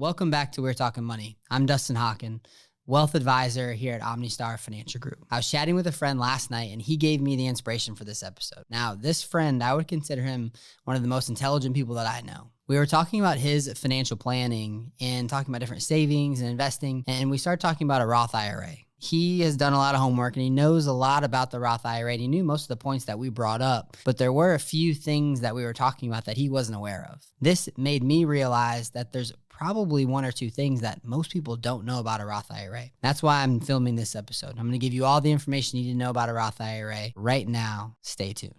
Welcome back to We're Talking Money. I'm Dustin Hawken, wealth advisor here at OmniStar Financial Group. I was chatting with a friend last night and he gave me the inspiration for this episode. Now, this friend, I would consider him one of the most intelligent people that I know. We were talking about his financial planning and talking about different savings and investing, and we started talking about a Roth IRA. He has done a lot of homework and he knows a lot about the Roth IRA. And he knew most of the points that we brought up, but there were a few things that we were talking about that he wasn't aware of. This made me realize that there's probably one or two things that most people don't know about a Roth IRA. That's why I'm filming this episode. I'm going to give you all the information you need to know about a Roth IRA right now. Stay tuned.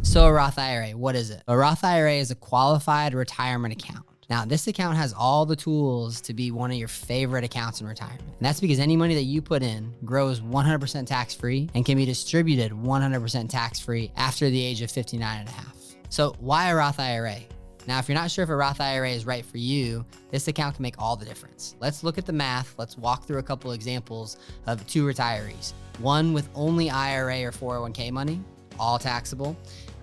So a Roth IRA, what is it? A Roth IRA is a qualified retirement account. Now, this account has all the tools to be one of your favorite accounts in retirement. And that's because any money that you put in grows 100% tax-free and can be distributed 100% tax-free after the age of 59 and a half. So why a Roth IRA? Now, if you're not sure if a Roth IRA is right for you, this account can make all the difference. Let's look at the math. Let's walk through a couple examples of two retirees. One with only IRA or 401k money, all taxable,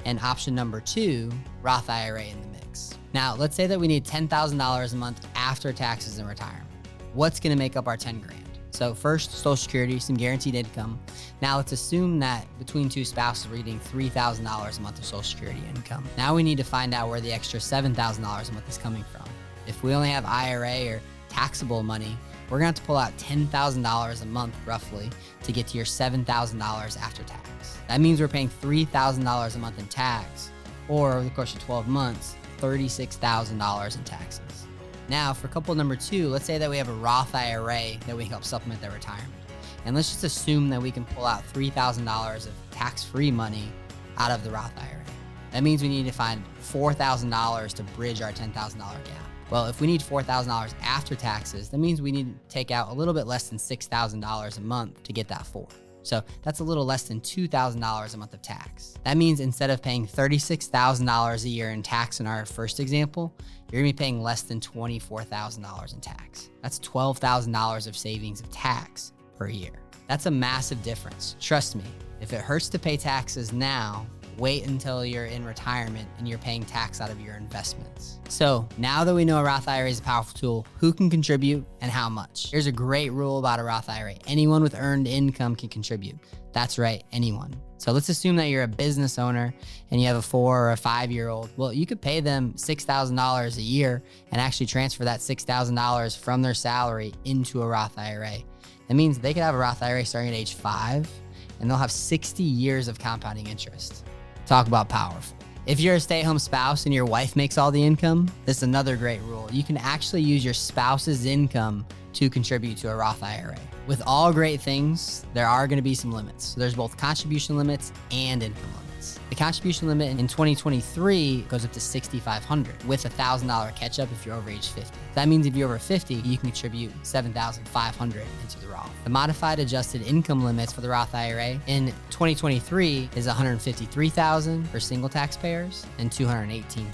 and option number two, Roth IRA in the mix. Now, let's say that we need $10,000 a month after taxes and retirement. What's gonna make up our 10 grand? So first, Social Security, some guaranteed income. Now let's assume that between two spouses, we're getting $3,000 a month of Social Security income. Now we need to find out where the extra $7,000 a month is coming from. If we only have IRA or taxable money, we're gonna have to pull out $10,000 a month roughly to get to your $7,000 after tax. That means we're paying $3,000 a month in tax, or over the course of 12 months, $36,000 in taxes. Now for couple number two, let's say that we have a Roth IRA that we can help supplement their retirement. And let's just assume that we can pull out $3,000 of tax-free money out of the Roth IRA. That means we need to find $4,000 to bridge our $10,000 gap. Well, if we need $4,000 after taxes, that means we need to take out a little bit less than $6,000 a month to get that $4,000. So that's a little less than $2,000 a month of tax. That means instead of paying $36,000 a year in tax in our first example, you're gonna be paying less than $24,000 in tax. That's $12,000 of savings of tax per year. That's a massive difference. Trust me, if it hurts to pay taxes now, wait until you're in retirement and you're paying tax out of your investments. So now that we know a Roth IRA is a powerful tool, who can contribute and how much? Here's a great rule about a Roth IRA. Anyone with earned income can contribute. That's right, anyone. So let's assume that you're a business owner and you have a 4 or a 5-year-old. Well, you could pay them $6,000 a year and actually transfer that $6,000 from their salary into a Roth IRA. That means they could have a Roth IRA starting at age 5 and they'll have 60 years of compounding interest. Talk about powerful. If you're a stay-at-home spouse and your wife makes all the income, this is another great rule. You can actually use your spouse's income to contribute to a Roth IRA. With all great things, there are going to be some limits. So there's both contribution limits and income limits. The contribution limit in 2023 goes up to $6,500 with a $1,000 catch-up if you're over age 50. That means if you're over 50, you can contribute $7,500 into the Roth. The modified adjusted income limits for the Roth IRA in 2023 is $153,000 for single taxpayers and $218,000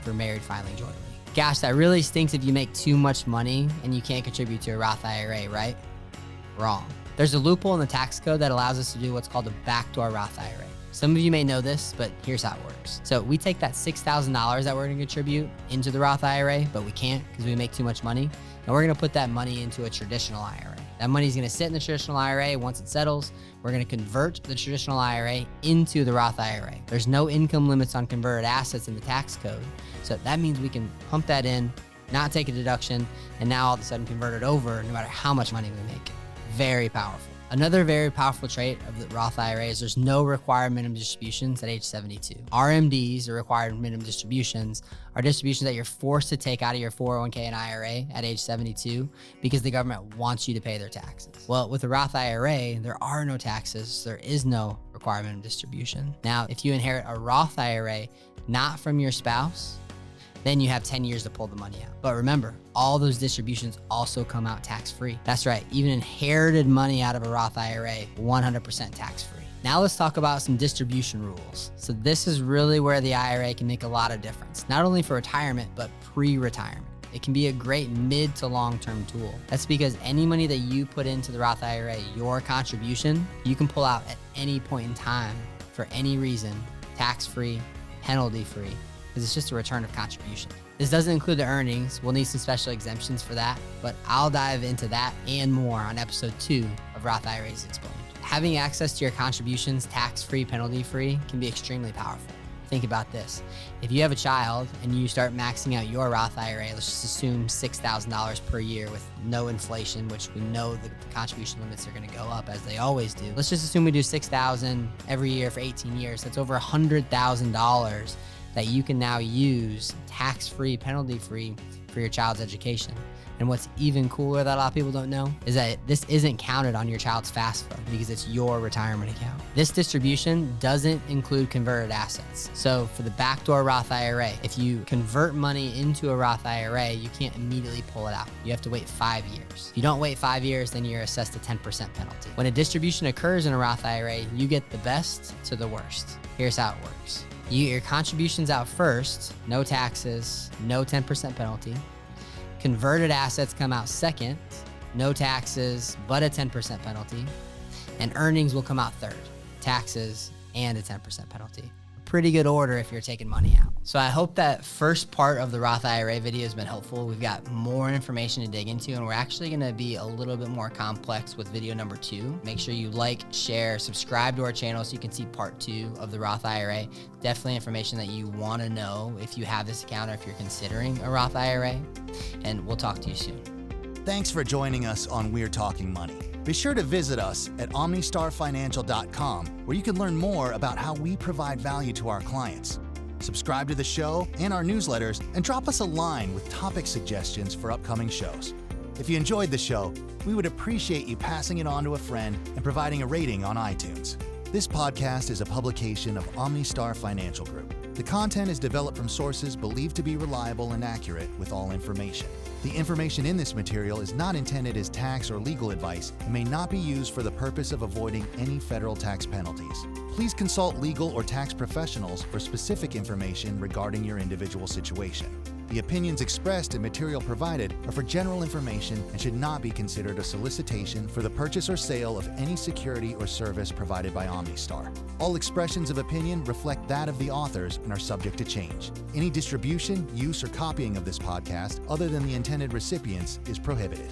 for married filing jointly. Gosh, that really stinks if you make too much money and you can't contribute to a Roth IRA, right? Wrong. There's a loophole in the tax code that allows us to do what's called a backdoor Roth IRA. Some of you may know this, but here's how it works. So we take that $6,000 that we're gonna contribute into the Roth IRA, but we can't because we make too much money. And we're gonna put that money into a traditional IRA. That money's gonna sit in the traditional IRA. Once it settles, we're gonna convert the traditional IRA into the Roth IRA. There's no income limits on converted assets in the tax code. So that means we can pump that in, not take a deduction, and now all of a sudden convert it over no matter how much money we make. Very powerful. Another very powerful trait of the Roth IRA is there's no required minimum distributions at age 72. RMDs, or required minimum distributions, are distributions that you're forced to take out of your 401k and IRA at age 72 because the government wants you to pay their taxes. Well, with the Roth IRA, there are no taxes. There is no required minimum distribution. Now, if you inherit a Roth IRA, not from your spouse, then you have 10 years to pull the money out. But remember, all those distributions also come out tax-free. That's right, even inherited money out of a Roth IRA, 100% tax-free. Now let's talk about some distribution rules. So this is really where the IRA can make a lot of difference, not only for retirement, but pre-retirement. It can be a great mid to long-term tool. That's because any money that you put into the Roth IRA, your contribution, you can pull out at any point in time for any reason tax-free, penalty-free, because it's just a return of contribution. This doesn't include the earnings. We'll need some special exemptions for that, but I'll dive into that and more on episode 2 of Roth IRAs Explained. Having access to your contributions tax-free, penalty-free can be extremely powerful. Think about this. If you have a child and you start maxing out your Roth IRA, let's just assume $6,000 per year with no inflation, which we know the contribution limits are going to go up as they always do. Let's just assume we do $6,000 every year for 18 years. That's over $100,000 that you can now use tax-free, penalty-free for your child's education. And what's even cooler that a lot of people don't know is that this isn't counted on your child's FAFSA because it's your retirement account. This distribution doesn't include converted assets. So for the backdoor Roth IRA, if you convert money into a Roth IRA, you can't immediately pull it out. You have to wait 5 years. If you don't wait 5 years, then you're assessed a 10% penalty. When a distribution occurs in a Roth IRA, you get the best to the worst. Here's how it works. You get your contributions out first, no taxes, no 10% penalty. Converted assets come out second, no taxes, but a 10% penalty. And earnings will come out third, taxes and a 10% penalty. Pretty good order if you're taking money out. So I hope that first part of the Roth IRA video has been helpful. We've got more information to dig into, and we're actually gonna be a little bit more complex with video number 2. Make sure you like, share, subscribe to our channel so you can see part 2 of the Roth IRA. Definitely information that you wanna know if you have this account or if you're considering a Roth IRA. And we'll talk to you soon. Thanks for joining us on We're Talking Money. Be sure to visit us at omnistarfinancial.com, where you can learn more about how we provide value to our clients. Subscribe to the show and our newsletters, and drop us a line with topic suggestions for upcoming shows. If you enjoyed the show, we would appreciate you passing it on to a friend and providing a rating on iTunes. This podcast is a publication of OmniStar Financial Group. The content is developed from sources believed to be reliable and accurate with all information. The information in this material is not intended as tax or legal advice and may not be used for the purpose of avoiding any federal tax penalties. Please consult legal or tax professionals for specific information regarding your individual situation. The opinions expressed and material provided are for general information and should not be considered a solicitation for the purchase or sale of any security or service provided by OmniStar. All expressions of opinion reflect that of the authors and are subject to change. Any distribution, use, or copying of this podcast, other than the intended recipients, is prohibited.